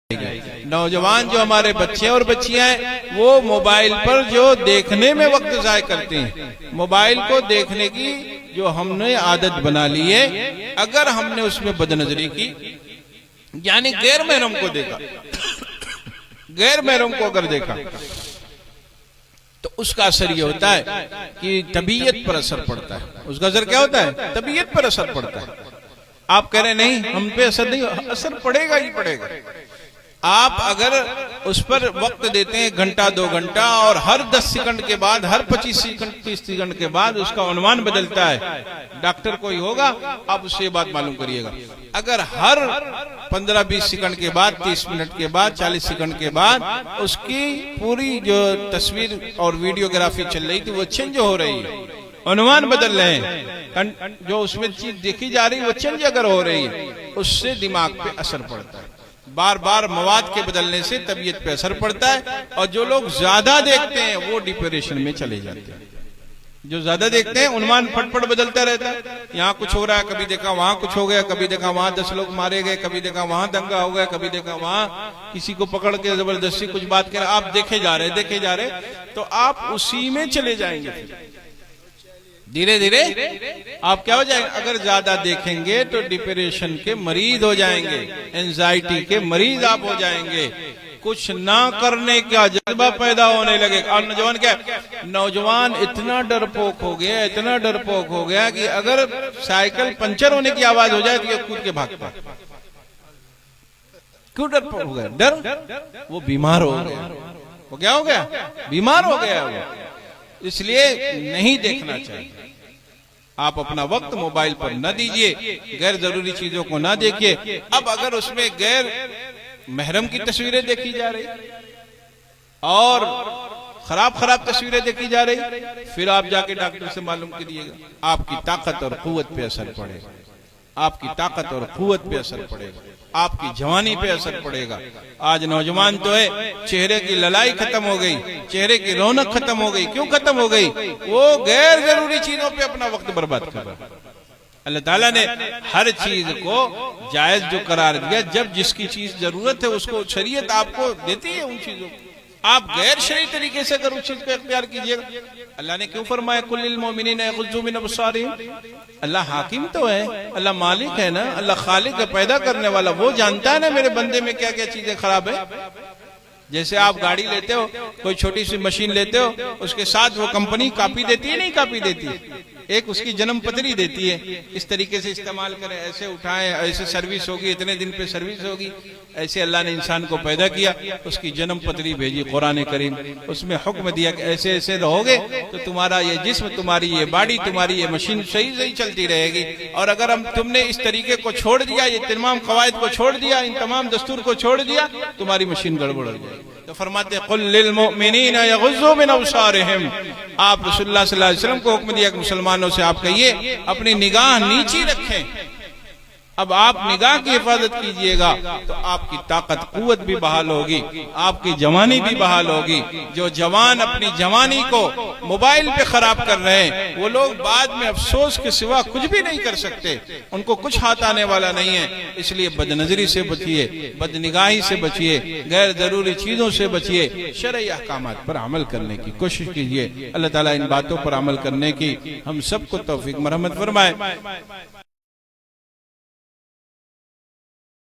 नौजवान जो हमारे बच्चे और बच्चियां हैं वो मोबाइल पर जो देखने में वक्त जाय करते हैं, मोबाइल को देखने की जो हमने आदत बना ली है, अगर हमने उसमें बदनजरी की यानी गैर महरम को देखा, गैर महरम को अगर देखा तो उसका असर ये होता है कि तबीयत पर असर पड़ता है। उसका असर क्या होता है? तबीयत पर असर पड़ता है। आप कह रहे नहीं हम पे असर नहीं, असर पड़ेगा ही पड़ेगा। आप अगर उस पर वक्त देते हैं घंटा 2 घंटा और हर 10 सेकंड के बाद, हर 25 सेकंड 30 सेकंड के बाद उसका अनुमान बदलता है, डॉक्टर कोई होगा आप उससे बात मालूम करिएगा। अगर हर 15-20 सेकंड के बाद, 30 मिनट के बाद, 40 सेकंड के बाद उसकी पूरी जो तस्वीर और वीडियोग्राफी चल रही थी वो चेंज हो रही है, अनुमान बदल रहे हैं, जो उसमें चीज देखी जा रही है वो चेंज अगर हो रही है, उससे दिमाग पे असर पड़ता है। बार बार मवाद के बदलने से तबीयत पे असर पड़ता है और जो लोग ज्यादा देखते हैं वो डिप्रेशन में चले जाते हैं। जो ज्यादा देखते हैं अनुमान फटफट बदलता रहता है, यहाँ कुछ हो रहा है, कभी देखा वहां कुछ हो गया, कभी देखा वहां 10 लोग मारे गए, कभी देखा वहां दंगा हो गया, कभी देखा वहां किसी को पकड़ के जबरदस्ती कुछ बात कर, आप देखे जा रहे तो आप उसी में चले जाएंगे। धीरे धीरे आप क्या हो जाएंगे? अगर ज्यादा देखेंगे तो डिप्रेशन के मरीज हो जाएंगे, एंजाइटी के मरीज आप हो जाएंगे, कुछ ना करने का जज्बा पैदा होने लगेगा। और नौजवान क्या, नौजवान इतना डरपोक हो गया, इतना डरपोक हो गया कि अगर साइकिल पंचर होने की आवाज हो जाए तो ये कूद के भागता। क्यों डरपोक हो गया? डर, वो बीमार हो गया। वो क्या हो गया? बीमार हो गया वो। इसलिए नहीं देखना चाहिए। आप अपना वक्त मोबाइल पर न दीजिए, गैर जरूरी चीजों को ना देखिए। अब अगर उसमें गैर महरम की तस्वीरें देखी जा रही और खराब तस्वीरें देखी जा रही, फिर आप जाके डॉक्टर से मालूम कीजिएगा। आपकी ताकत और कुव्वत पे असर पड़ेगा, आपकी ताकत और कुव्वत पे असर पड़ेगा, आपकी जवानी पे असर पड़ेगा। आज नौजवान तो है, चेहरे की ललाई खत्म हो गई, चेहरे की रौनक खत्म हो गई। क्यों खत्म हो गई? वो गैर जरूरी चीजों पे अपना वक्त बर्बाद कर रहा है। अल्लाह ताला ने हर चीज को जायज जो करार दिया, जब जिसकी चीज जरूरत है उसको शरीयत आपको देती है उन चीजों को। आप गैर शरीय तरीके से अगर उस चीज को इख्तियार कीजिएगा, अल्लाह ने क्यों फरमाया कुल्लिल मोमिनीना यग़ुज़्ज़ू मिन अब्सारिहिम? अल्लाह हाकिम तो है, अल्लाह मालिक है ना, अल्लाह खालिक है, पैदा करने वाला, वो जानता है ना मेरे बंदे में क्या क्या चीजें खराब है। जैसे आप गाड़ी लेते हो, कोई छोटी सी मशीन लेते हो, उसके साथ वो कंपनी कॉपी देती है, नहीं कॉपी देती, एक उसकी जन्म पत्री देती है, इस तरीके से इस्तेमाल करें, ऐसे उठाएं, ऐसे सर्विस होगी, इतने दिन पे सर्विस होगी। ऐसे अल्लाह ने इंसान को पैदा किया, उसकी जन्म पत्री भेजी कुरान करीम, उसमें हुक्म दिया कि ऐसे ऐसे रहोगे तो तुम्हारा ये जिस्म, तुम्हारी ये बॉडी, तुम्हारी ये मशीन सही सही चलती रहेगी। और अगर हम तुमने इस तरीके को छोड़ दिया, ये तमाम कवायद को छोड़ दिया, इन तमाम दस्तूर को छोड़ दिया, तुम्हारी मशीन गड़बड़ हो जाएगी। तो फरमाते कुल लिल मुमिनीना यग़ुज़्ज़ू मिन अब्सारिहिम, आप रसूलुल्लाह सल्लल्लाहु अलैहि वसल्लम को हुक्म दिया कि मुसलमानों से आप कहिए अपनी निगाह नीची रखें। अब आप निगाह की हिफाजत कीजिएगा तो आपकी ताकत कुव्वत भी बहाल होगी, आपकी जवानी भी बहाल होगी। जो जवान अपनी जवानी को मोबाइल पे खराब कर रहे हैं, वो लोग बाद में अफसोस के सिवा कुछ भी नहीं कर सकते, उनको कुछ हाथ आने वाला नहीं है। इसलिए बदनजरी से बचिए, बदनिगाही से बचिए, गैर जरूरी चीजों से बचिए, शरई अहकामात पर अमल करने की कोशिश कीजिए। अल्लाह ताला इन बातों पर अमल करने की हम सबको तौफीक मरहमत फरमाए।